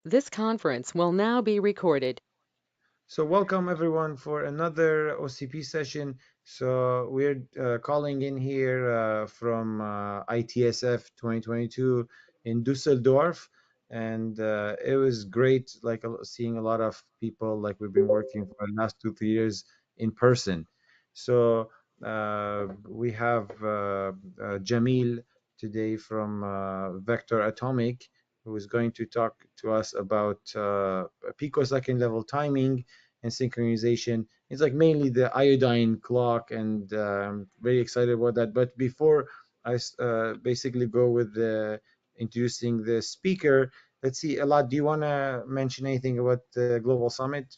This conference will now be recorded. So welcome everyone for another OCP session. So we're calling in here from ITSF 2022 in Dusseldorf, and it was great, like seeing a lot of people like we've been working for the last 2 3 years in person. So we have Jamil today from Vector Atomic, who is going to talk to us about picosecond level timing and synchronization. It's like mainly the iodine clock, and I'm very excited about that. But before I basically go with introducing the speaker, let's see, Alad, do you want to mention anything about the Global Summit?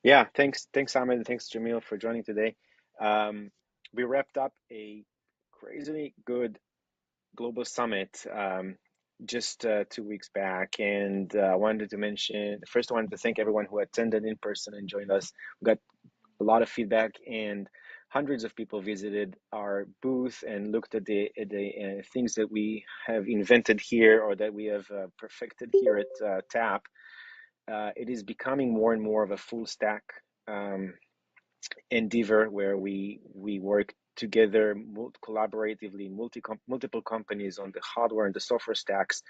Yeah, thanks, Ahmed, and thanks, Jamil, for joining today. Um, we wrapped up a crazily good global summit just 2 weeks back, and I wanted to mention first. I wanted to thank everyone who attended in person and joined us. We got a lot of feedback, and hundreds of people visited our booth and looked at the things that we have invented here or that we have perfected here at TAP. It is becoming more and more of a full stack um, endeavor where we work together collaboratively, multiple companies on the hardware and the software stacks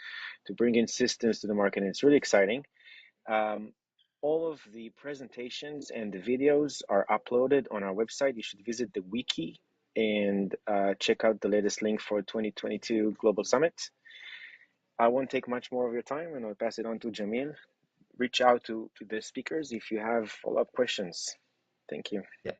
to bring in systems to the market. And it's really exciting. Um, all of the presentations and the videos are uploaded on our website. You should visit the wiki and check out the latest link for 2022 Global Summit. I won't take much more of your time, and I'll pass it on to Jamil. Reach out to the speakers if you have follow-up questions. Thank you. Yeah.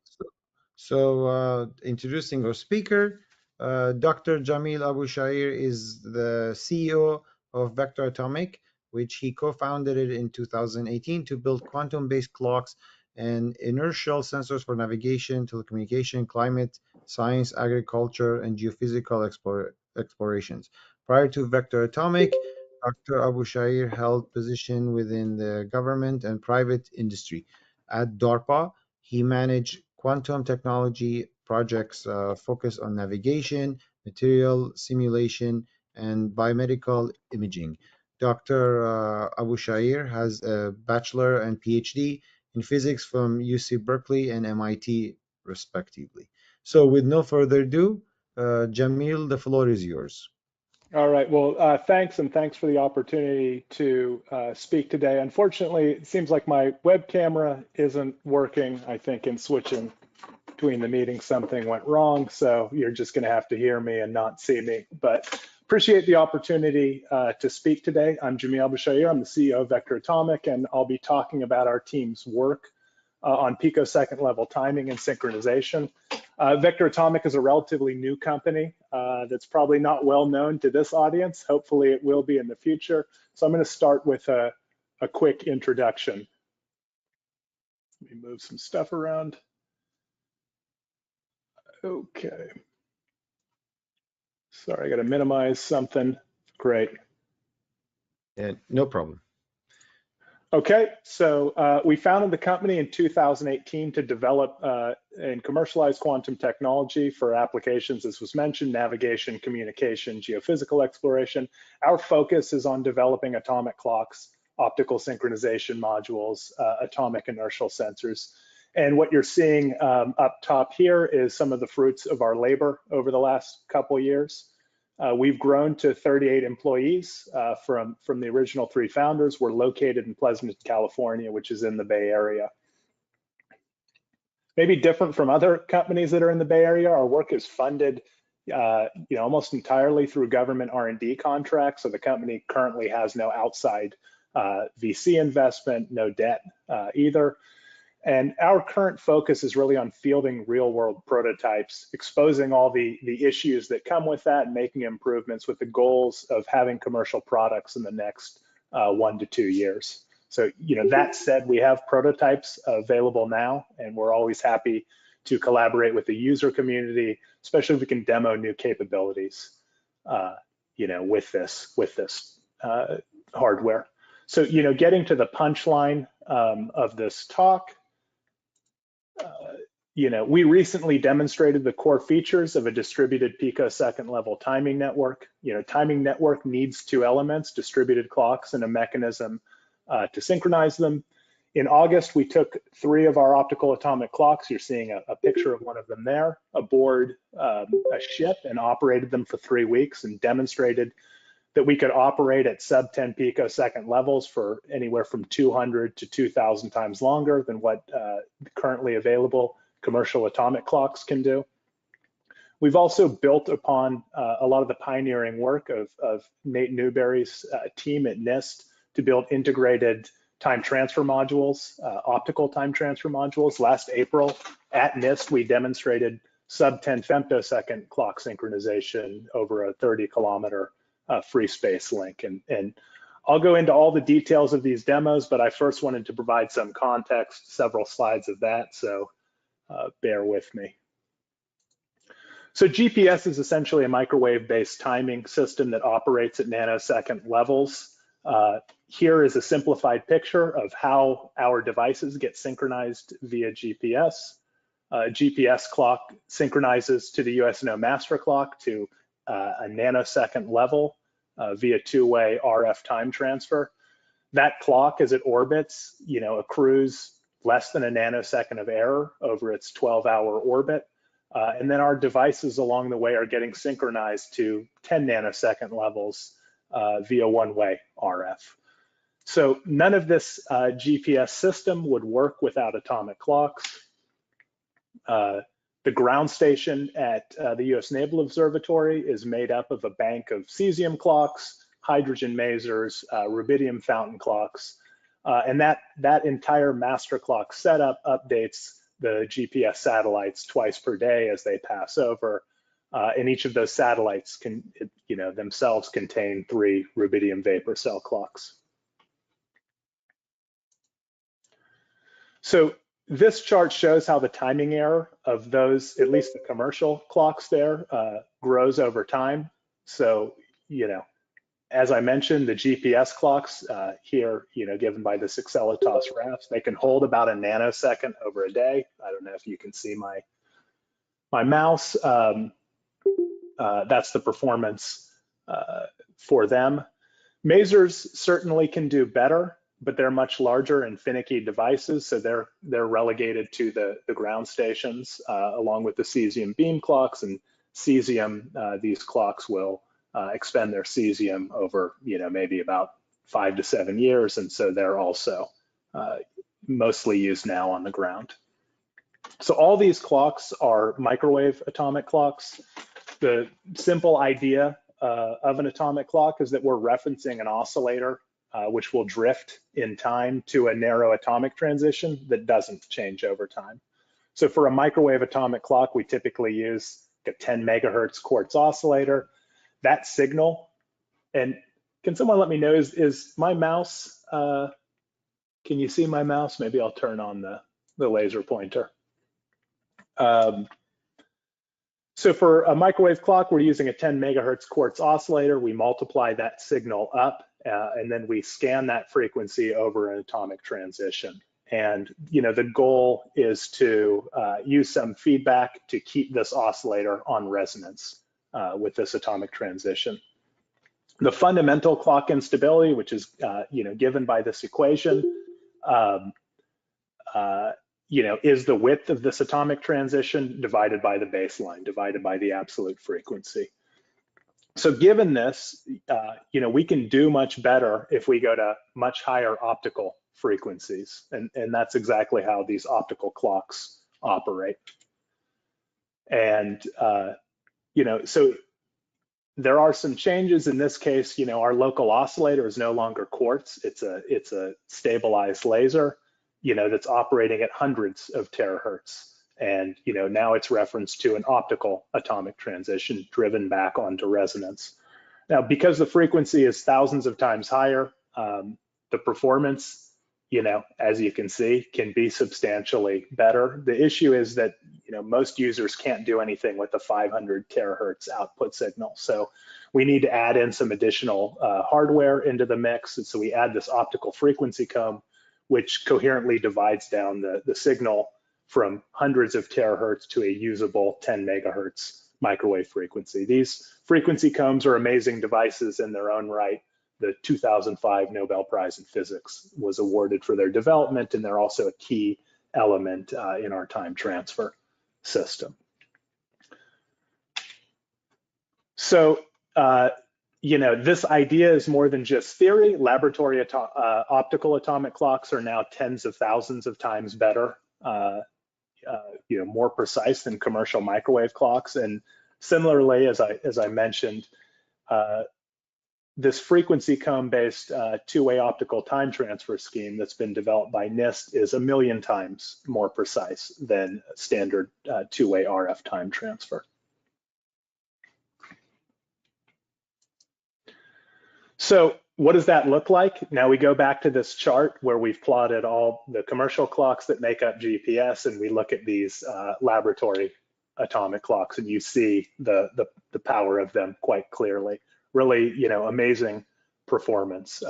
So introducing our speaker, Dr. Jamil Abu Shair is the CEO of Vector Atomic, which he co-founded it in 2018 to build quantum-based clocks and inertial sensors for navigation, telecommunication, climate, science, agriculture, and geophysical explorations. Prior to Vector Atomic, Dr. Abu Shair held position within the government and private industry. At DARPA, he managed quantum technology projects focused on navigation, material simulation, and biomedical imaging. Dr. Abu Shair has a bachelor and PhD in physics from UC Berkeley and MIT, respectively. So, with no further ado, Jamil, the floor is yours. All right. Well, thanks, and thanks for the opportunity to speak today. Unfortunately, it seems like my web camera isn't working. I think in switching between the meetings, something went wrong. So you're just going to have to hear me and not see me. But appreciate the opportunity to speak today. I'm Jamil Bashair. I'm the CEO of Vector Atomic, and I'll be talking about our team's work on picosecond level timing and synchronization. Vector Atomic is a relatively new company that's probably not well known to this audience. Hopefully it will be in the future. So I'm going to start with a quick introduction. Let me move some stuff around. Okay. Sorry, I got to minimize something. Great. Yeah, no problem. Okay, so we founded the company in 2018 to develop and commercialize quantum technology for applications, as was mentioned, navigation, communication, geophysical exploration. Our focus is on developing atomic clocks, optical synchronization modules, atomic inertial sensors. And what you're seeing up top here is some of the fruits of our labor over the last couple years. We've grown to 38 employees from the original 3 founders. We're located in Pleasanton, California, which is in the Bay Area. Maybe different from other companies that are in the Bay Area, our work is funded almost entirely through government R&D contracts. So the company currently has no outside VC investment, no debt either. And our current focus is really on fielding real world prototypes, exposing all the issues that come with that and making improvements with the goals of having commercial products in the next 1 to 2 years. So, that said, we have prototypes available now, and we're always happy to collaborate with the user community, especially if we can demo new capabilities, with this hardware. So, getting to the punchline of this talk, we recently demonstrated the core features of a distributed picosecond level timing network. Timing network needs two elements, distributed clocks and a mechanism to synchronize them. In August, we took 3 of our optical atomic clocks, you're seeing a picture of one of them there, aboard a ship and operated them for 3 weeks and demonstrated that we could operate at sub 10 picosecond levels for anywhere from 200 to 2,000 times longer than what currently available commercial atomic clocks can do. We've also built upon a lot of the pioneering work of Nate Newberry's team at NIST to build integrated time transfer modules, optical time transfer modules. Last April at NIST, we demonstrated sub 10 femtosecond clock synchronization over a 30-kilometer free space link. And I'll go into all the details of these demos, but I first wanted to provide some context, several slides of that, so bear with me. So GPS is essentially a microwave-based timing system that operates at nanosecond levels. Here is a simplified picture of how our devices get synchronized via GPS. GPS clock synchronizes to the USNO master clock to a nanosecond level via two-way RF time transfer. That clock, as it orbits, accrues less than a nanosecond of error over its 12-hour orbit. And then our devices along the way are getting synchronized to 10 nanosecond levels via one-way RF. So none of this GPS system would work without atomic clocks. The ground station at the US Naval Observatory is made up of a bank of cesium clocks, hydrogen masers, rubidium fountain clocks, and that entire master clock setup updates the GPS satellites twice per day as they pass over. And each of those satellites can, themselves contain 3 rubidium vapor cell clocks. So this chart shows how the timing error of those, at least the commercial clocks there, grows over time. So, as I mentioned, the GPS clocks here, given by this Acceletos RAFs, they can hold about a nanosecond over a day. I don't know if you can see my mouse. That's the performance for them. Masers certainly can do better, but they're much larger and finicky devices, so they're relegated to the ground stations along with the cesium beam clocks. And cesium, these clocks will expend their cesium over maybe about 5 to 7 years, and so they're also mostly used now on the ground. So all these clocks are microwave atomic clocks. The simple idea of an atomic clock is that we're referencing an oscillator which will drift in time to a narrow atomic transition that doesn't change over time. So for a microwave atomic clock, we typically use a 10 megahertz quartz oscillator. That signal, and can someone let me know, is my mouse, can you see my mouse? Maybe I'll turn on the laser pointer. So for a microwave clock, we're using a 10 megahertz quartz oscillator. We multiply that signal up, and then we scan that frequency over an atomic transition. And the goal is to use some feedback to keep this oscillator on resonance with this atomic transition. The fundamental clock instability, which is given by this equation, is the width of this atomic transition divided by the baseline, divided by the absolute frequency. So given this, we can do much better if we go to much higher optical frequencies. And that's exactly how these optical clocks operate. And, so there are some changes in this case. Our local oscillator is no longer quartz. It's a stabilized laser, that's operating at hundreds of terahertz. And, now it's referenced to an optical atomic transition driven back onto resonance. Now, because the frequency is thousands of times higher, the performance, as you can see, can be substantially better. The issue is that, most users can't do anything with the 500 terahertz output signal. So we need to add in some additional hardware into the mix. And so we add this optical frequency comb, which coherently divides down the signal from hundreds of terahertz to a usable 10 megahertz microwave frequency. These frequency combs are amazing devices in their own right. The 2005 Nobel Prize in Physics was awarded for their development, and they're also a key element in our time transfer system. So, this idea is more than just theory. Laboratory optical atomic clocks are now tens of thousands of times better, more precise than commercial microwave clocks. And similarly, as I mentioned, this frequency cone-based two-way optical time transfer scheme that's been developed by NIST is 1 million times more precise than standard two-way RF time transfer. So what does that look like? Now we go back to this chart where we've plotted all the commercial clocks that make up GPS, and we look at these laboratory atomic clocks, and you see the power of them quite clearly. Really, amazing performance,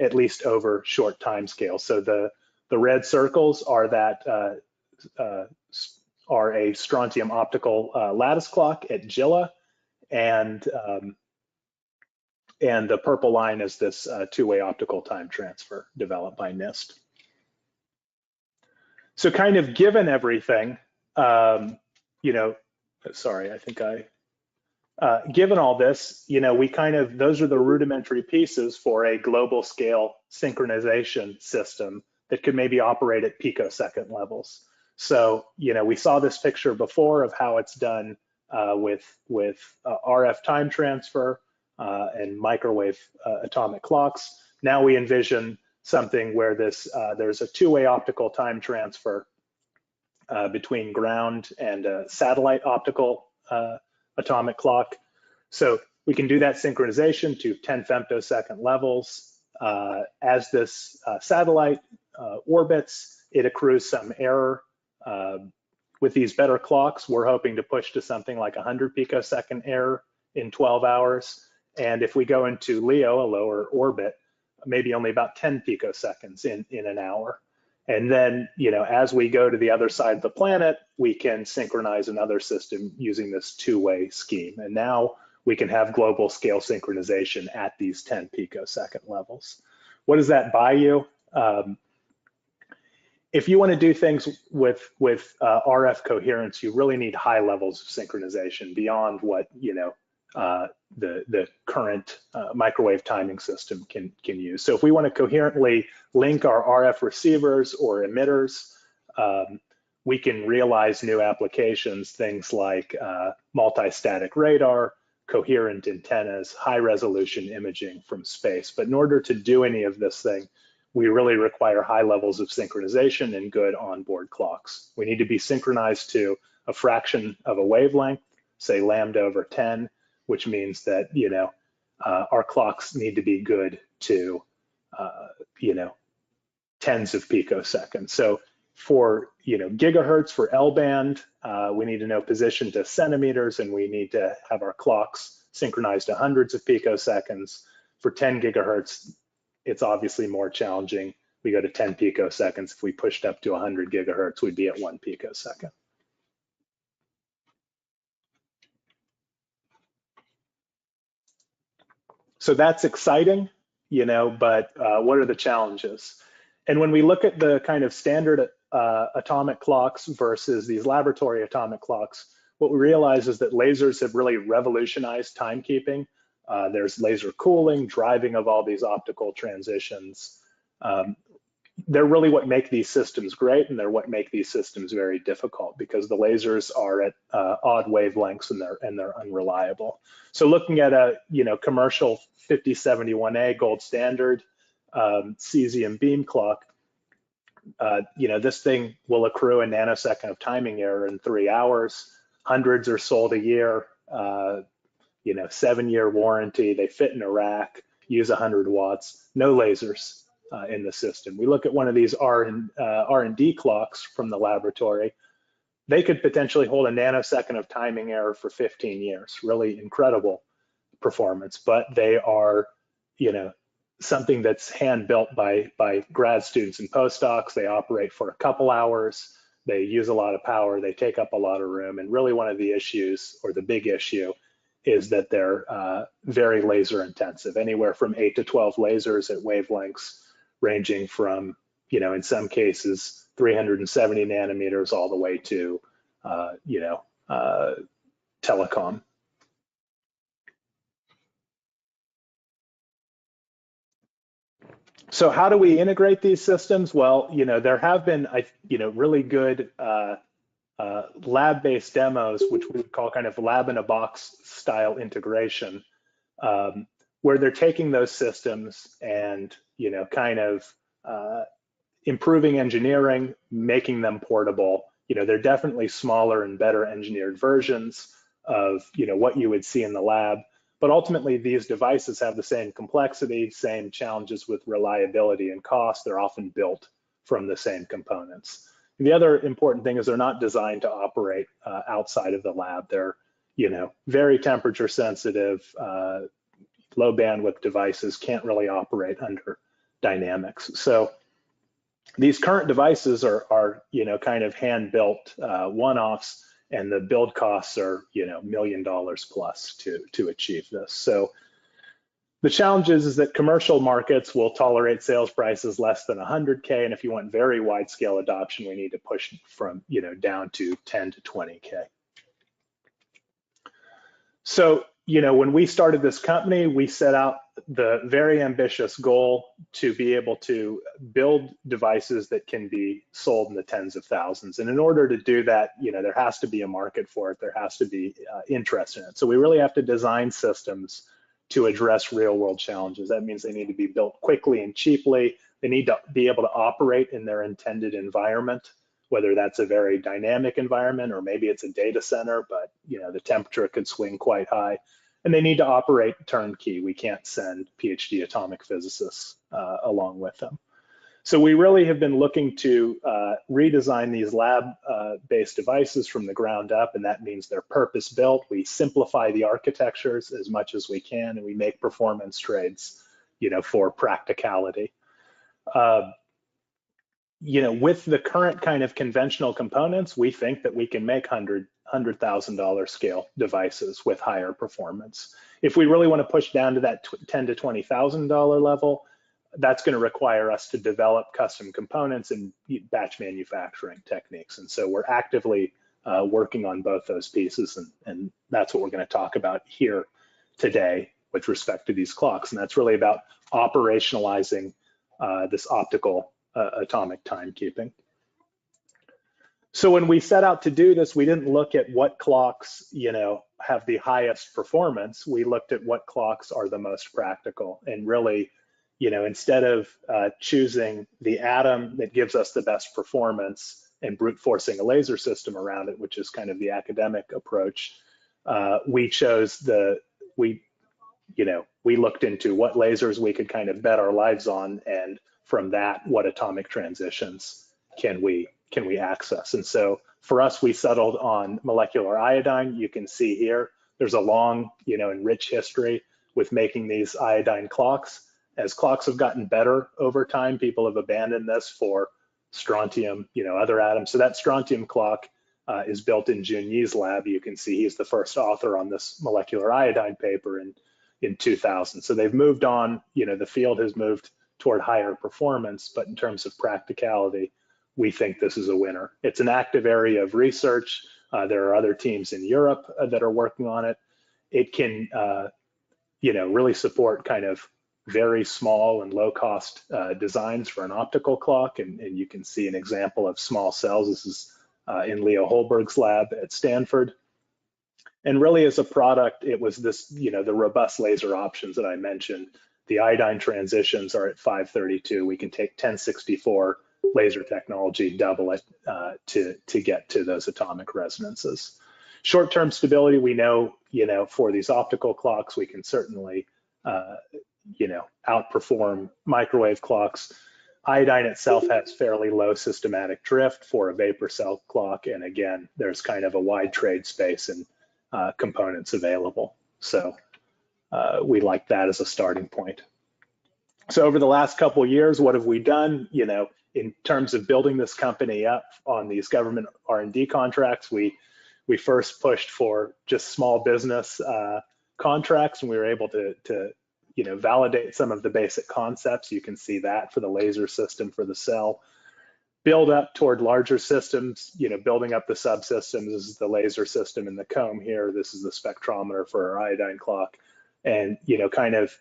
at least over short time scales. So the red circles are a strontium optical lattice clock at Gila, and the purple line is this two-way optical time transfer developed by NIST. So kind of given everything, given all this, those are the rudimentary pieces for a global scale synchronization system that could maybe operate at picosecond levels. So, we saw this picture before of how it's done with RF time transfer and microwave atomic clocks. Now we envision something where there's a two-way optical time transfer between ground and a satellite optical atomic clock. So we can do that synchronization to 10 femtosecond levels. As this satellite orbits, it accrues some error. With these better clocks, we're hoping to push to something like 100 picosecond error in 12 hours. And if we go into LEO, a lower orbit, maybe only about 10 picoseconds in an hour. And then, as we go to the other side of the planet, we can synchronize another system using this two-way scheme. And now we can have global scale synchronization at these 10 picosecond levels. What does that buy you? If you want to do things with RF coherence, you really need high levels of synchronization beyond what, the current microwave timing system can use. So if we want to coherently link our RF receivers or emitters, we can realize new applications, things like multi-static radar, coherent antennas, high resolution imaging from space. But in order to do any of this thing, we really require high levels of synchronization and good onboard clocks. We need to be synchronized to a fraction of a wavelength, say lambda over 10, which means that, our clocks need to be good to, tens of picoseconds. So for, gigahertz for L-band, we need to know position to centimeters, and we need to have our clocks synchronized to hundreds of picoseconds. For 10 gigahertz, it's obviously more challenging. We go to 10 picoseconds. If we pushed up to 100 gigahertz, we'd be at 1 picosecond. So that's exciting, but what are the challenges? And when we look at the kind of standard atomic clocks versus these laboratory atomic clocks, what we realize is that lasers have really revolutionized timekeeping. There's laser cooling, driving of all these optical transitions. They're really what make these systems great, and they're what make these systems very difficult because the lasers are at odd wavelengths and they're unreliable. So looking at a commercial 5071A gold standard cesium beam clock, this thing will accrue a nanosecond of timing error in 3 hours. Hundreds are sold a year. 7-year warranty. They fit in a rack. Use 100 watts. No lasers in the system. We look at one of these R&D clocks from the laboratory. They could potentially hold a nanosecond of timing error for 15 years. Really incredible performance, but they are, something that's hand built by grad students and postdocs. They operate for a couple hours. They use a lot of power, they take up a lot of room, and really one of the issues, or the big issue, is that they're very laser intensive, anywhere from 8 to 12 lasers at wavelengths ranging from, in some cases, 370 nanometers all the way to, telecom. So how do we integrate these systems? Well, there have been, really good lab-based demos, which we would call kind of lab-in-a-box style integration, where they're taking those systems and, kind of improving engineering, making them portable. They're definitely smaller and better engineered versions of, what you would see in the lab. But ultimately, these devices have the same complexity, same challenges with reliability and cost. They're often built from the same components. And the other important thing is they're not designed to operate outside of the lab. They're, very temperature sensitive, low bandwidth devices can't really operate under dynamics. So these current devices are kind of hand built one-offs, and the build costs are, $1 million plus to achieve this. So the challenge is that commercial markets will tolerate sales prices less than 100K, and if you want very wide scale adoption, we need to push from, down to 10 to 20K. So, when we started this company, we set out the very ambitious goal to be able to build devices that can be sold in the tens of thousands. And in order to do that, there has to be a market for it. There has to be interest in it. So we really have to design systems to address real world challenges. That means they need to be built quickly and cheaply. They need to be able to operate in their intended environment, whether that's a very dynamic environment or maybe it's a data center, but the temperature could swing quite high. And they need to operate turnkey. We can't send PhD atomic physicists along with them. So we really have been looking to redesign these lab-based devices from the ground up, and that means they're purpose-built. We simplify the architectures as much as we can, and we make performance trades, for practicality. With the current kind of conventional components, we think that we can make $100,000 scale devices with higher performance. If we really want to push down to that $10,000 to $20,000 level, that's going to require us to develop custom components and batch manufacturing techniques. And so we're actively working on both those pieces, and that's what we're going to talk about here today with respect to these clocks. And that's really about operationalizing this optical atomic timekeeping. So when we set out to do this, we didn't look at what clocks, have the highest performance. We looked at what clocks are the most practical, and really, instead of choosing the atom that gives us the best performance and brute forcing a laser system around it, which is kind of the academic approach, we looked into what lasers we could kind of bet our lives on, and from that, what atomic transitions can we access? And so for us, we settled on molecular iodine. You can see here, there's a long, and rich history with making these iodine clocks. As clocks have gotten better over time, people have abandoned this for strontium, other atoms. So that strontium clock is built in Junyi's lab. You can see he's the first author on this molecular iodine paper in 2000. So they've moved on, the field has moved toward higher performance, but in terms of practicality, we think this is a winner. It's an active area of research. There are other teams in Europe that are working on it. It can, really support kind of very small and low cost designs for an optical clock. And you can see an example of small cells. This is in Leo Holberg's lab at Stanford. And really as a product, it was this, the robust laser options that I mentioned. The iodine transitions are at 532. We can take 1064 laser technology, double it to get to those atomic resonances. Short-term stability, we know, for these optical clocks, we can certainly, outperform microwave clocks. Iodine itself has fairly low systematic drift for a vapor cell clock. And again, there's kind of a wide trade space and components available. So we like that as a starting point. So over the last couple of years, what have we done? You know, in terms of building this company up on these government R&D contracts, we first pushed for just small business contracts, and we were able to you know, validate some of the basic concepts. You can see that for the laser system for the cell. Build up toward larger systems, you know, building up the subsystems. This is the laser system in the comb here. This is the spectrometer for our iodine clock. And, you know, kind of,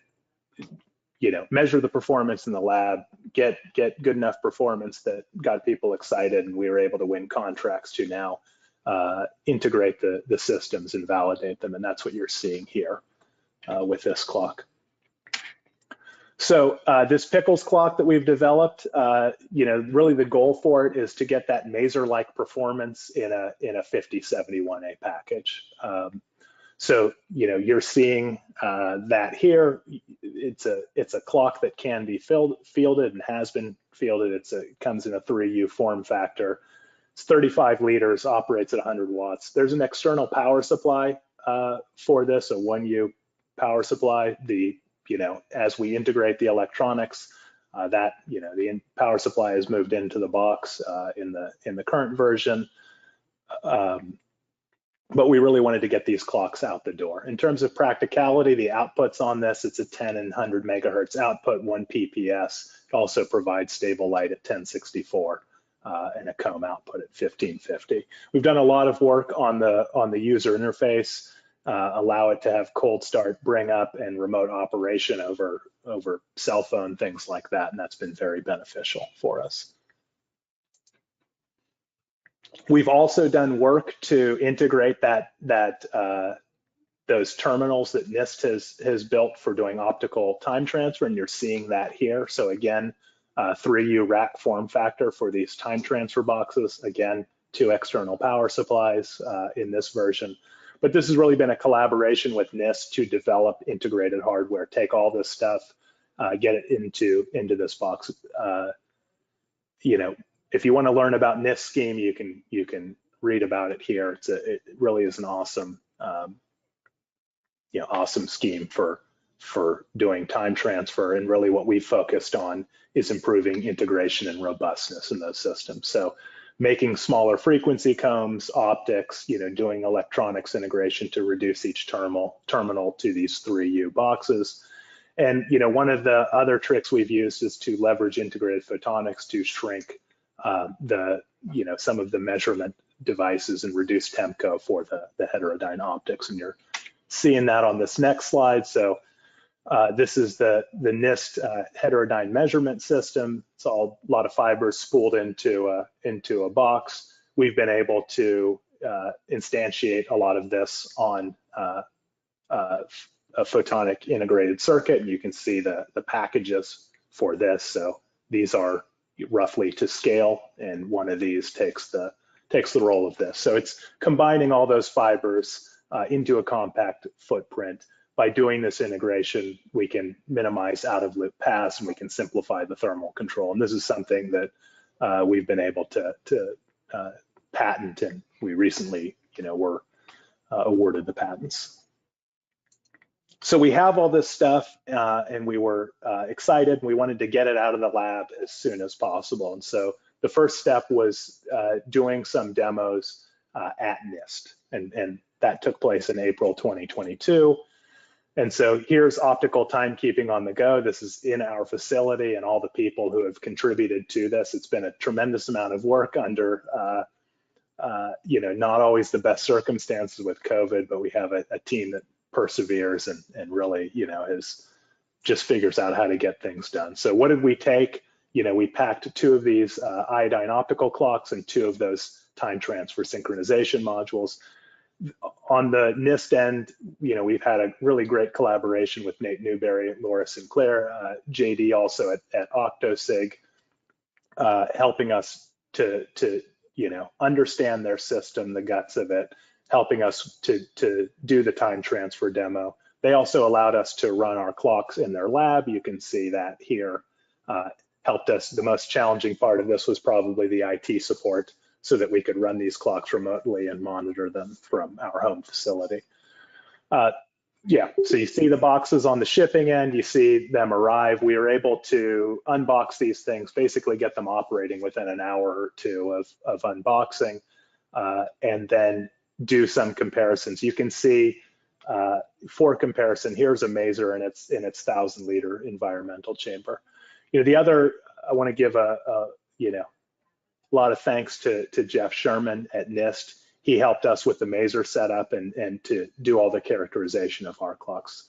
you know, measure the performance in the lab, get good enough performance that got people excited, and we were able to win contracts to now integrate the systems and validate them. And that's what you're seeing here with this clock. So this Pickles clock that we've developed, you know, really the goal for it is to get that maser-like performance in a 5071A package. So, you know, you're seeing that here. It's a clock that can be fielded and has been fielded. It comes in a 3U form factor. It's 35 liters, operates at 100 watts. There's an external power supply for this, a 1U power supply. You know, as we integrate the electronics, that, you know, the power supply is moved into the box in the current version. But we really wanted to get these clocks out the door. In terms of practicality, the outputs on this, it's a 10 and 100 megahertz output, 1 PPS. It also provides stable light at 1064 and a comb output at 1550. We've done a lot of work on the user interface, allow it to have cold start, bring up, and remote operation over cell phone, things like that, and that's been very beneficial for us. We've also done work to integrate those terminals that NIST has built for doing optical time transfer, and you're seeing that here. So again, 3U rack form factor for these time transfer boxes. Again, 2 external power supplies in this version. But this has really been a collaboration with NIST to develop integrated hardware, take all this stuff, get it into this box. You know, if you want to learn about NIST scheme, you can read about it here. It really is an awesome, you know, awesome scheme for doing time transfer. And really what we focused on is improving integration and robustness in those systems. So making smaller frequency combs, optics, you know, doing electronics integration to reduce each terminal to these 3U boxes. And, you know, one of the other tricks we've used is to leverage integrated photonics to shrink you know, some of the measurement devices and reduce tempo for the heterodyne optics. And you're seeing that on this next slide. So this is the NIST heterodyne measurement system. It's all a lot of fibers spooled into a box. We've been able to instantiate a lot of this on a photonic integrated circuit, and you can see the packages for this. So these are roughly to scale, and one of these takes the role of this. So it's combining all those fibers into a compact footprint. By doing this integration, we can minimize out-of-loop paths, and we can simplify the thermal control. And this is something that we've been able to patent, and we recently, you know, were awarded the patents. So we have all this stuff, and we were excited. We wanted to get it out of the lab as soon as possible. And so the first step was doing some demos at NIST, and that took place in April 2022. And so here's optical timekeeping on the go. This is in our facility, and all the people who have contributed to this. It's been a tremendous amount of work under, you know, not always the best circumstances with COVID, but we have a team that perseveres and really, you know, just figures out how to get things done. So what did we take? You know, we packed 2 of these iodine optical clocks and 2 of those time transfer synchronization modules. On the NIST end, you know, we've had a really great collaboration with Nate Newberry, Laura Sinclair, JD also at OctoSig, helping us to you know, understand their system, the guts of it, helping us to do the time transfer demo. They also allowed us to run our clocks in their lab. You can see that here. Helped us. The most challenging part of this was probably the IT support, so that we could run these clocks remotely and monitor them from our home facility. Yeah, so you see the boxes on the shipping end, you see them arrive. We were able to unbox these things, basically get them operating within an hour or two of unboxing, and then do some comparisons. You can see for comparison, here's a maser in its 1,000-liter environmental chamber. The other, I want to give a lot of thanks to Jeff Sherman at NIST. He helped us with the maser setup and to do all the characterization of our clocks,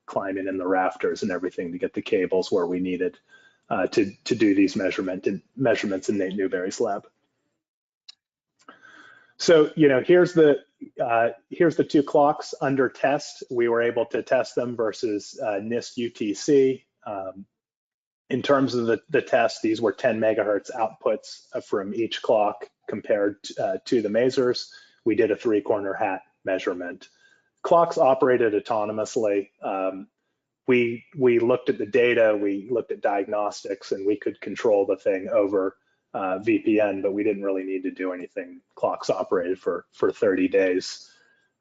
climbing in the rafters and everything to get the cables where we needed to do these measurements in Nate Newberry's lab. So, here's the two clocks under test. We were able to test them versus NIST UTC. In terms of the test, these were 10 megahertz outputs from each clock compared to the masers. We did a 3-corner hat measurement. Clocks operated autonomously. We looked at the data, we looked at diagnostics, and we could control the thing over VPN, but we didn't really need to do anything. Clocks operated for 30 days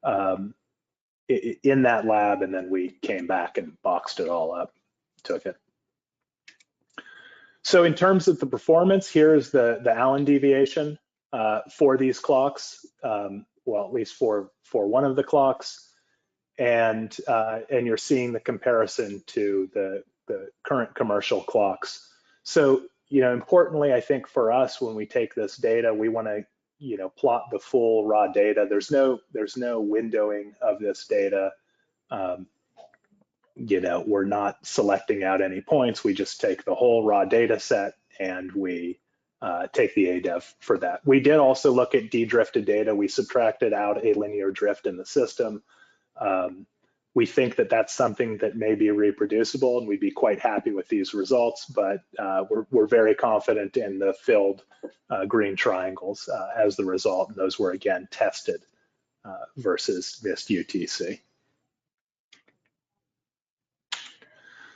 in that lab, and then we came back and boxed it all up, took it. So in terms of the performance, here's the Allen deviation for these clocks, well, at least for one of the clocks, and you're seeing the comparison to the current commercial clocks. So, importantly, I think for us, when we take this data, we want to, plot the full raw data. There's no windowing of this data. We're not selecting out any points. We just take the whole raw data set and we take the ADEV for that. We did also look at de-drifted data. We subtracted out a linear drift in the system. We think that that's something that may be reproducible, and we'd be quite happy with these results, but we're very confident in the filled green triangles as the result, and those were again tested versus NIST UTC.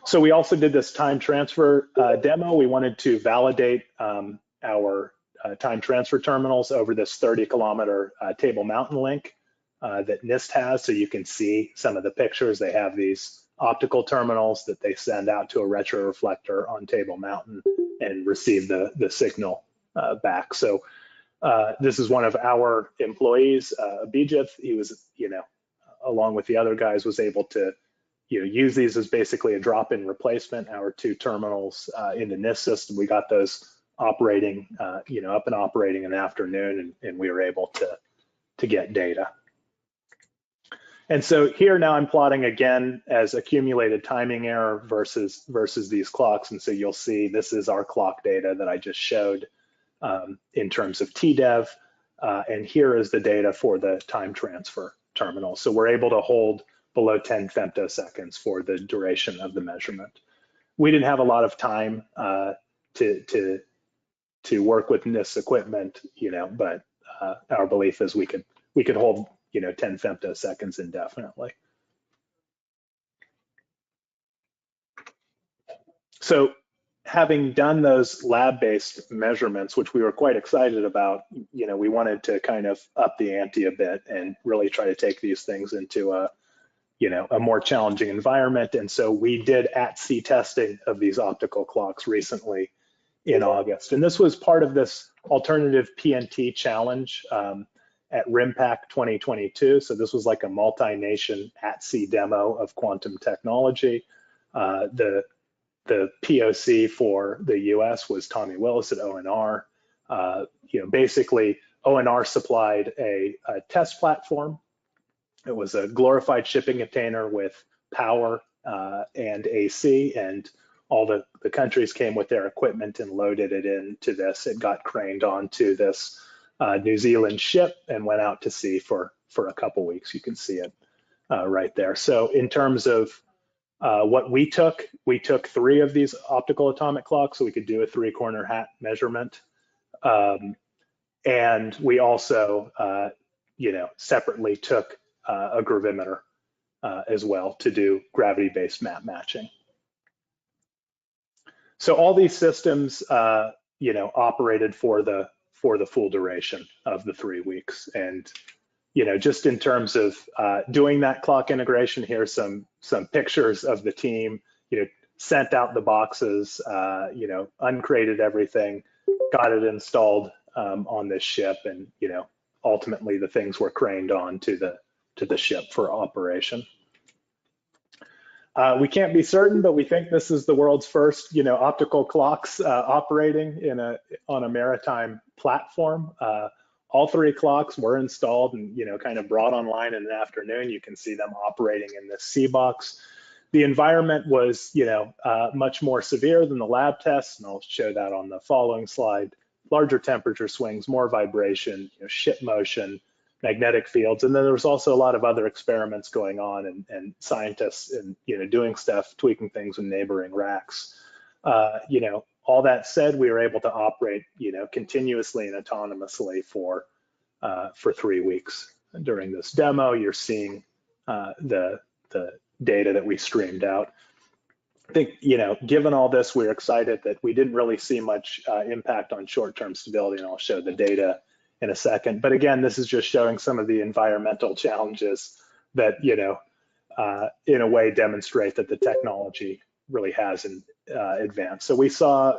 So we also did this time transfer demo. We wanted to validate our time transfer terminals over this 30-kilometer Table Mountain link that NIST has. So you can see some of the pictures. They have these optical terminals that they send out to a retroreflector on Table Mountain and receive the signal back. So this is one of our employees, Abhijit. He was, along with the other guys, was able to use these as basically a drop-in replacement. Our 2 terminals in the NIST system, we got those operating, up and operating in the afternoon, and we were able to get data. And so here now I'm plotting again as accumulated timing error versus these clocks. And so you'll see this is our clock data that I just showed in terms of TDEV. And here is the data for the time transfer terminal. So we're able to hold below 10 femtoseconds for the duration of the measurement. We didn't have a lot of time to work with NIST equipment, but our belief is we could hold 10 femtoseconds indefinitely. So having done those lab-based measurements, which we were quite excited about, we wanted to kind of up the ante a bit and really try to take these things into a more challenging environment. And so we did at-sea testing of these optical clocks recently in August. And this was part of this alternative PNT challenge at RIMPAC 2022. So this was like a multi-nation at-sea demo of quantum technology. The POC for the US was Tommy Willis at ONR. Basically ONR supplied a test platform. It was a glorified shipping container with power and AC, and all the countries came with their equipment and loaded it into this. It got craned onto this New Zealand ship and went out to sea for a couple weeks. You can see it right there. So in terms of what we took 3 of these optical atomic clocks so we could do a 3-corner hat measurement. And we also, separately took a gravimeter as well to do gravity-based map matching. So all these systems, operated for the full duration of the 3 weeks, and just in terms of doing that clock integration, here's some pictures of the team, sent out the boxes, uncrated everything, got it installed on this ship, and ultimately the things were craned on to the ship for operation. We can't be certain, but we think this is the world's first, optical clocks operating on a maritime platform. All 3 clocks were installed and kind of brought online in the afternoon. You can see them operating in this sea box. The environment was much more severe than the lab tests, and I'll show that on the following slide. Larger temperature swings, more vibration, ship motion, magnetic fields, and then there was also a lot of other experiments going on, and scientists and doing stuff, tweaking things with neighboring racks. All that said, we were able to operate continuously and autonomously for 3 weeks. During this demo, you're seeing the data that we streamed out. I think given all this, we're excited that we didn't really see much impact on short-term stability, and I'll show the data in a second. But again, this is just showing some of the environmental challenges that in a way demonstrate that the technology really has advanced. So we saw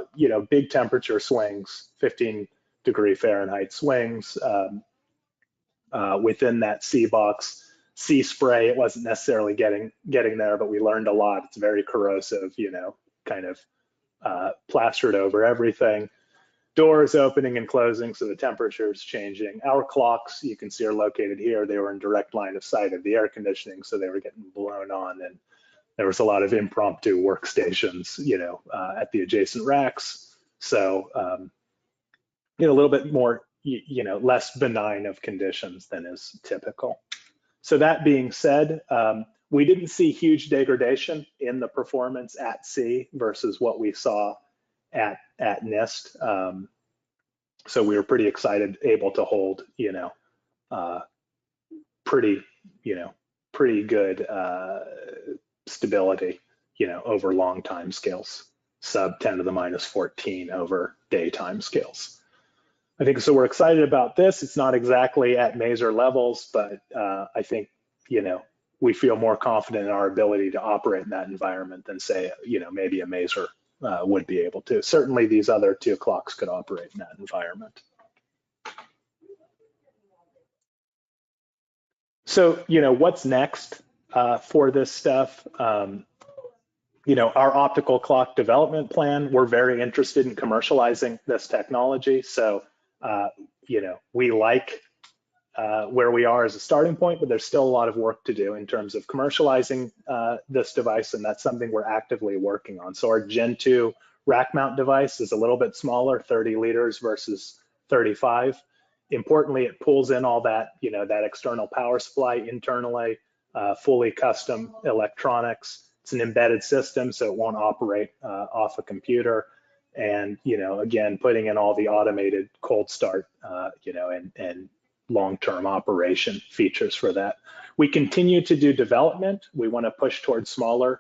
big temperature swings, 15-degree Fahrenheit swings within that sea box. Sea spray, it wasn't necessarily getting there, but we learned a lot. It's very corrosive, kind of plastered over everything. Doors opening and closing, so the temperature is changing. Our clocks, you can see, are located here. They were in direct line of sight of the air conditioning, so they were getting blown on, and there was a lot of impromptu workstations, at the adjacent racks. So, a little bit more, less benign of conditions than is typical. So that being said, we didn't see huge degradation in the performance at sea versus what we saw at NIST. So we were pretty excited, able to hold, pretty good stability, over long time scales, sub 10 to the minus 14 over day time scales. I think so. We're excited about this. It's not exactly at maser levels, but I think we feel more confident in our ability to operate in that environment than say maybe a maser would be able to. Certainly, these other 2 clocks could operate in that environment. So what's next for this stuff? Our optical clock development plan. We're very interested in commercializing this technology. So we like where we are as a starting point, but there's still a lot of work to do in terms of commercializing this device, and that's something we're actively working on. So our Gen 2 rack mount device is a little bit smaller, 30 liters versus 35. Importantly, it pulls in all that, that external power supply internally, fully custom electronics. It's an embedded system, so it won't operate off a computer. And, again, putting in all the automated cold start, and long-term operation features for that. We continue to do development. We want to push towards smaller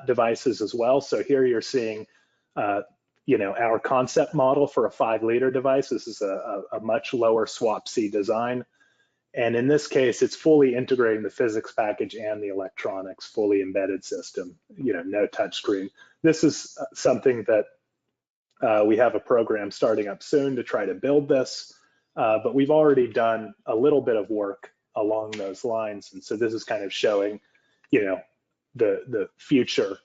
devices as well. So here you're seeing, our concept model for a 5-liter device. This is a much lower swap-C design. And in this case, it's fully integrating the physics package and the electronics, fully embedded system, no touch screen. This is something that we have a program starting up soon to try to build this, but we've already done a little bit of work along those lines. And so this is kind of showing, the future.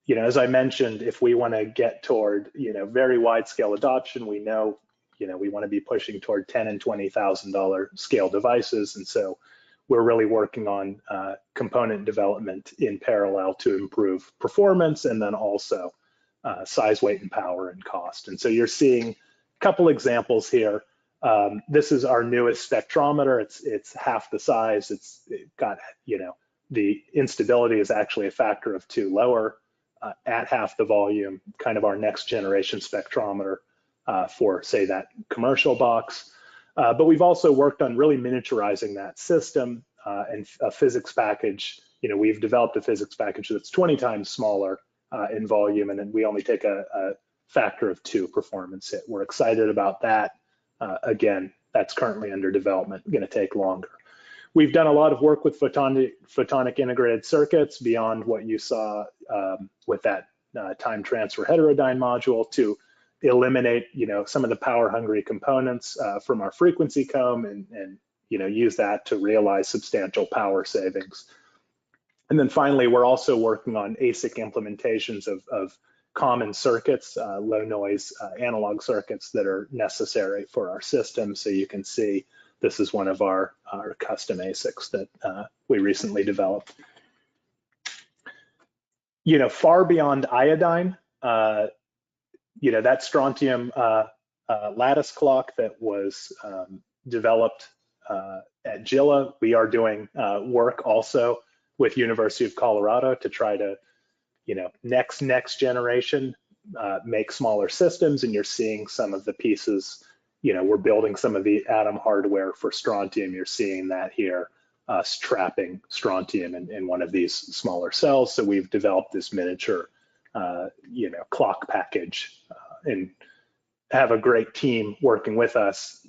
As I mentioned, if we want to get toward, very wide scale adoption, we know, we want to be pushing toward $10,000 and $20,000 scale devices. And so we're really working on component development in parallel to improve performance, and then also size, weight, and power and cost. And so you're seeing a couple examples here. This is our newest spectrometer. It's half the size. It's got, the instability is actually a factor of 2 lower at half the volume, kind of our next generation spectrometer for, say, that commercial box. But we've also worked on really miniaturizing that system and a physics package. We've developed a physics package that's 20 times smaller in volume, and then we only take a factor of 2 performance hit. We're excited about that. Again, that's currently under development, going to take longer. We've done a lot of work with photonic integrated circuits beyond what you saw with that time transfer heterodyne module to eliminate, some of the power hungry components from our frequency comb and use that to realize substantial power savings. And then finally, we're also working on ASIC implementations of common circuits, low noise analog circuits that are necessary for our system. So you can see this is one of our custom ASICs that we recently developed. Far beyond iodine, that strontium lattice clock that was developed at GILA, we are doing work also with University of Colorado to try to, next generation make smaller systems, and you're seeing some of the pieces. We're building some of the atom hardware for strontium. You're seeing that here, us trapping strontium in one of these smaller cells. So we've developed this miniature, clock package, and have a great team working with us.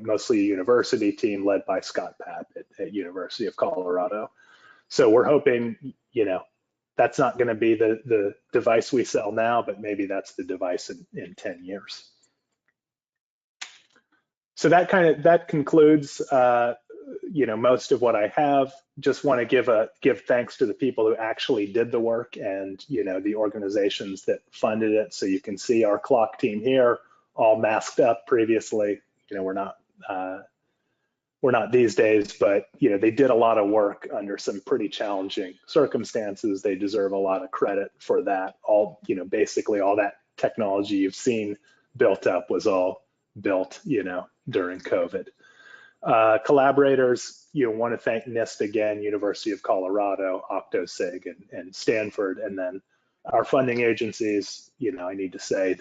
Mostly a university team led by Scott Papp at University of Colorado. So we're hoping, that's not going to be the device we sell now, but maybe that's the device in 10 years. So that concludes, most of what I have. Just want to give thanks to the people who actually did the work and, the organizations that funded it. So you can see our clock team here, all masked up previously. We're not these days, but they did a lot of work under some pretty challenging circumstances. They deserve a lot of credit for that. Basically all that technology you've seen built up was all built, during COVID. Collaborators, want to thank NIST again, University of Colorado, OctoSig, and Stanford, and then our funding agencies. I need to say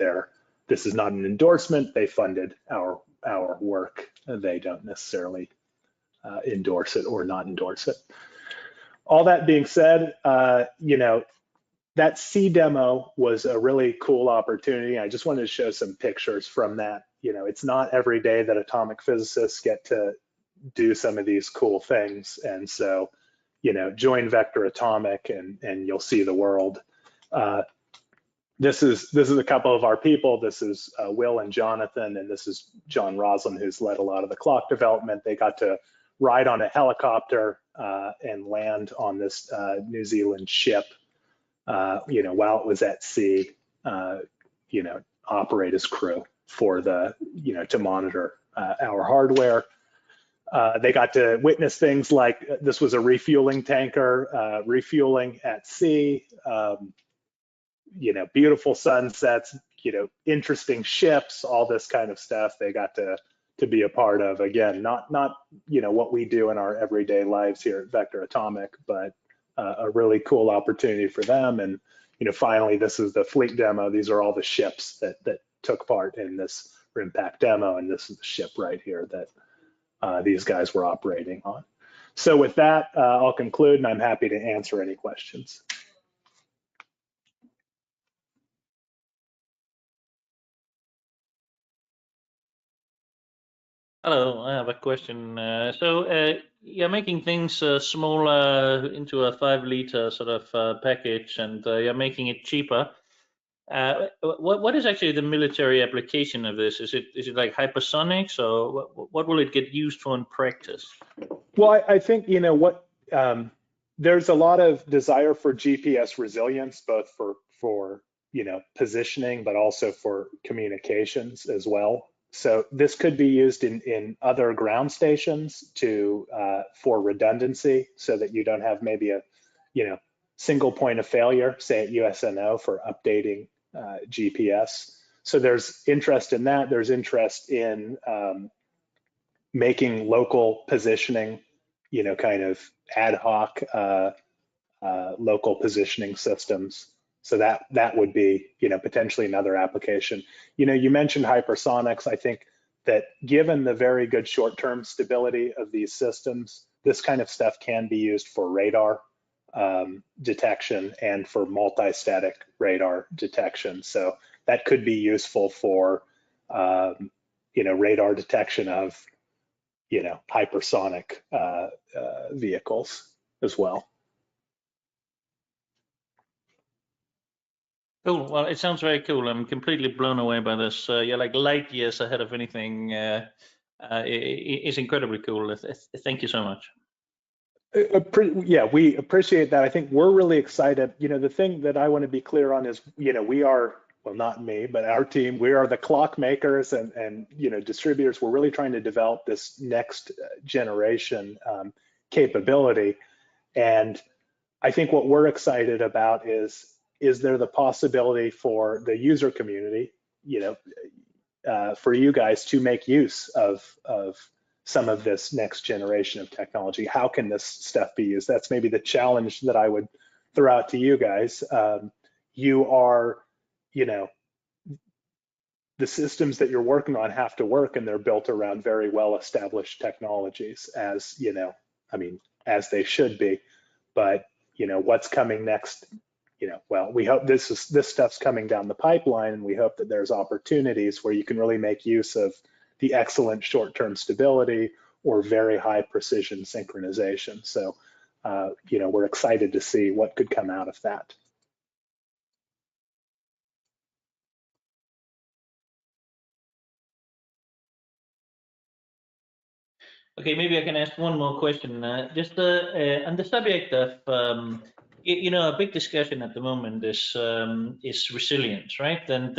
this is not an endorsement. They funded our work. They don't necessarily endorse it or not endorse it. All that being said, that C demo was a really cool opportunity. I just wanted to show some pictures from that. It's not every day that atomic physicists get to do some of these cool things. And so, join Vector Atomic and you'll see the world. This is a couple of our people. This is Will and Jonathan, and this is John Roslin, who's led a lot of the clock development. They got to ride on a helicopter and land on this New Zealand ship, while it was at sea, operate as crew for to monitor our hardware. They got to witness things like this was a refueling tanker, refueling at sea, beautiful sunsets, interesting ships, all this kind of stuff they got to be a part of. Again, not what we do in our everyday lives here at Vector Atomic, but a really cool opportunity for them. And finally, this is the fleet demo. These are all the ships that took part in this RIMPAC demo, and this is the ship right here that these guys were operating on. So with that, I'll conclude, and I'm happy to answer any questions. Hello, I have a question. You're making things smaller into a 5-liter sort of package, and you're making it cheaper. What is actually the military application of this? Is it like hypersonics, or what will it get used for in practice? Well, I think there's a lot of desire for GPS resilience, both for positioning, but also for communications as well. So this could be used in other ground stations for redundancy, so that you don't have maybe a single point of failure, say at USNO, for updating GPS. So there's interest in that. There's interest in making local positioning, kind of ad hoc local positioning systems. So that would be, potentially another application. You mentioned hypersonics. I think that given the very good short-term stability of these systems, this kind of stuff can be used for radar detection and for multi-static radar detection. So that could be useful for, radar detection of, hypersonic vehicles as well. Cool. Well, it sounds very cool. I'm completely blown away by this. You're like light years ahead of anything. It's incredibly cool. Thank you so much. Yeah, we appreciate that. I think we're really excited. The thing that I want to be clear on is, we are, well, not me, but our team, we are the clock makers and distributors. We're really trying to develop this next generation capability. And I think what we're excited about is there the possibility for the user community, for you guys to make use of some of this next generation of technology? How can this stuff be used? That's maybe the challenge that I would throw out to you guys. You are, the systems that you're working on have to work, and they're built around very well-established technologies, as as they should be. But what's coming next? Well, we hope this stuff's coming down the pipeline, and we hope that there's opportunities where you can really make use of the excellent short-term stability or very high precision synchronization. So, we're excited to see what could come out of that. Okay, maybe I can ask one more question. Just on the subject of, a big discussion at the moment is resilience, right? And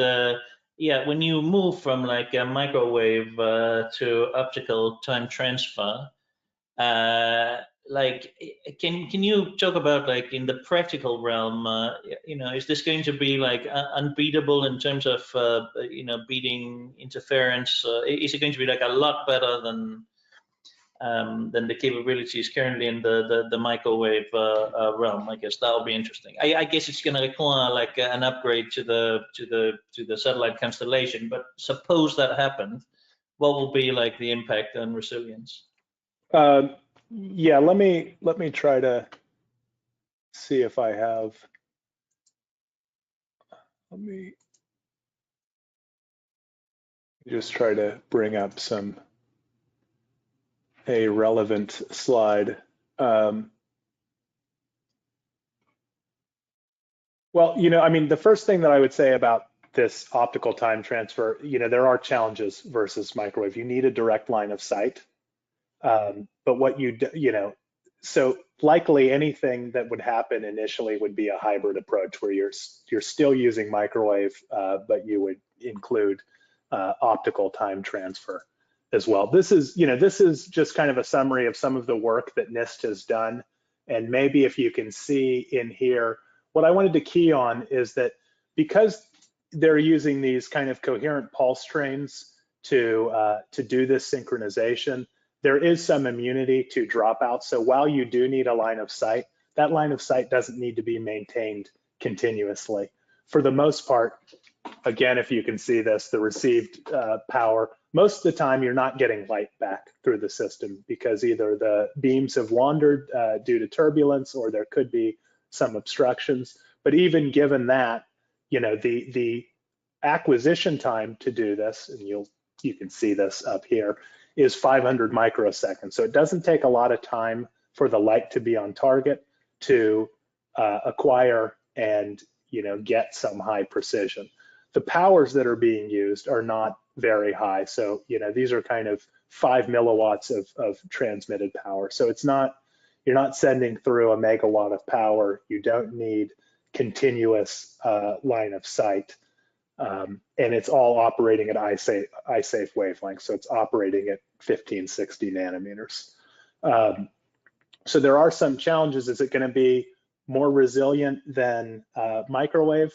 yeah, when you move from like a microwave to optical time transfer, like, can you talk about, like, in the practical realm, is this going to be like unbeatable in terms of beating interference? Is it going to be like a lot better than the capabilities currently in the microwave realm? I guess that'll be interesting. I guess it's going to require like an upgrade to the satellite constellation. But suppose that happened, what will be like the impact on resilience? Yeah, let me try to see if I have. Let me just try to bring up a relevant slide. Well, the first thing that I would say about this optical time transfer, there are challenges versus microwave. You need a direct line of sight. But what so likely anything that would happen initially would be a hybrid approach where you're still using microwave, but you would include optical time transfer as well. This is just kind of a summary of some of the work that NIST has done. And maybe if you can see in here, what I wanted to key on is that because they're using these kind of coherent pulse trains to do this synchronization, there is some immunity to dropouts. So while you do need a line of sight, that line of sight doesn't need to be maintained continuously. For the most part, again, if you can see this, the received power, most of the time you're not getting light back through the system because either the beams have wandered due to turbulence or there could be some obstructions. But even given that, the acquisition time to do this, and you can see this up here, is 500 microseconds. So it doesn't take a lot of time for the light to be on target to acquire and get some high precision. The powers that are being used are not very high. So these are kind of 5 milliwatts of transmitted power. So you're not sending through a megawatt of power. You don't need continuous line of sight. And it's all operating at eye-safe wavelength, so it's operating at 1560 nanometers. So there are some challenges. Is it going to be more resilient than microwave?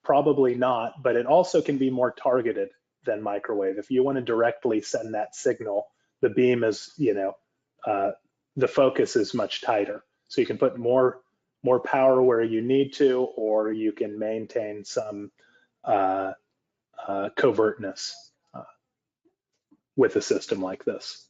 Probably not, but it also can be more targeted than microwave. If you want to directly send that signal, the beam is, the focus is much tighter. So you can put more power where you need to, or you can maintain some covertness with a system like this.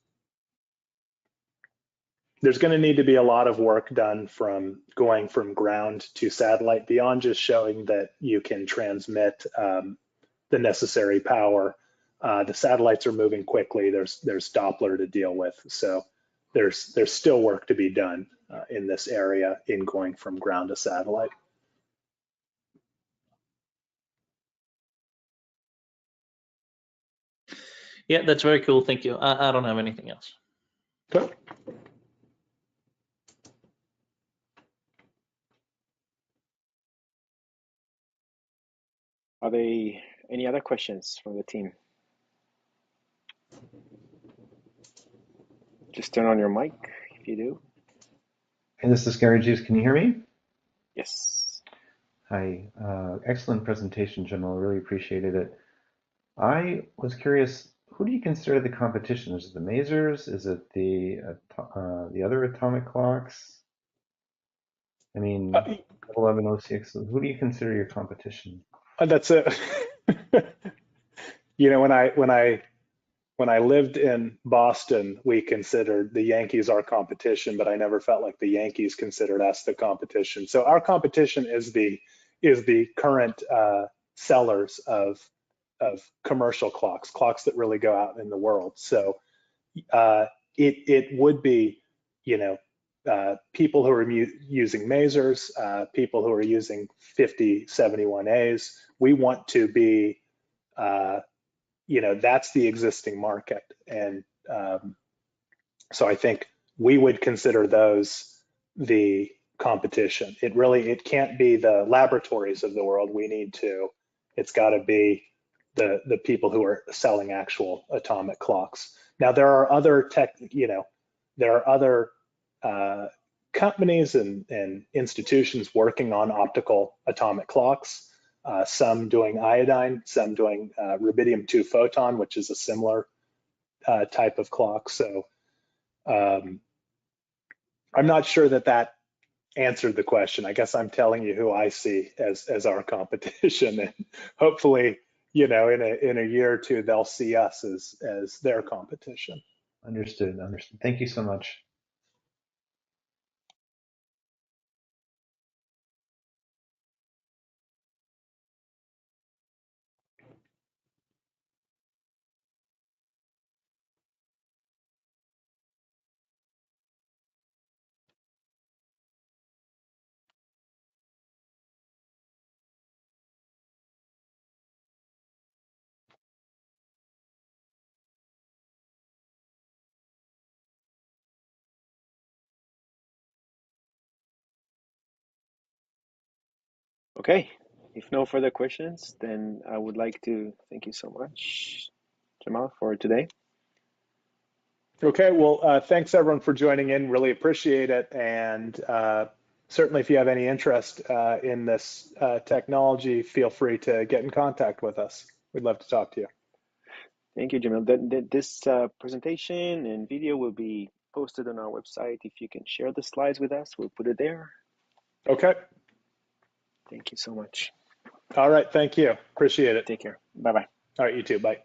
There's going to need to be a lot of work done from going from ground to satellite beyond just showing that you can transmit the necessary power. The satellites are moving quickly. There's Doppler to deal with. So there's still work to be done in this area in going from ground to satellite. Yeah, that's very cool. Thank you. I don't have anything else. Cool. Are there any other questions from the team? Just turn on your mic if you do. Hey, this is Gary Juice. Can you hear me? Yes. Hi. Excellent presentation, Jamal. Really appreciated it. I was curious, who do you consider the competition? Is it the masers? Is it the other atomic clocks? I mean, 1106. Who do you consider your competition? That's it. You know, when I lived in Boston, we considered the Yankees our competition, but I never felt like the Yankees considered us the competition. So our competition is the current sellers of commercial clocks that really go out in the world. So it would be, you know, people who are using masers, people who are using 5071As. We want to be, you know, that's the existing market. And so I think we would consider those the competition. It can't be the laboratories of the world. It's got to be the people who are selling actual atomic clocks. Now there are other there are other companies and institutions working on optical atomic clocks. Some doing iodine, some doing rubidium-2 photon, which is a similar type of clock. So I'm not sure that answered the question. I guess I'm telling you who I see as our competition, and hopefully, you know, in a year or two, they'll see us as their competition. Understood. Understood. Thank you so much. Okay. If no further questions, then I would like to thank you so much, Jamal, for today. Okay, well, thanks everyone for joining in. Really appreciate it. And certainly if you have any interest in this technology, feel free to get in contact with us. We'd love to talk to you. Thank you, Jamal. This presentation and video will be posted on our website. If you can share the slides with us, we'll put it there. Okay. Thank you so much. All right, thank you. Appreciate it. Take care. Bye-bye. All right, you too. Bye.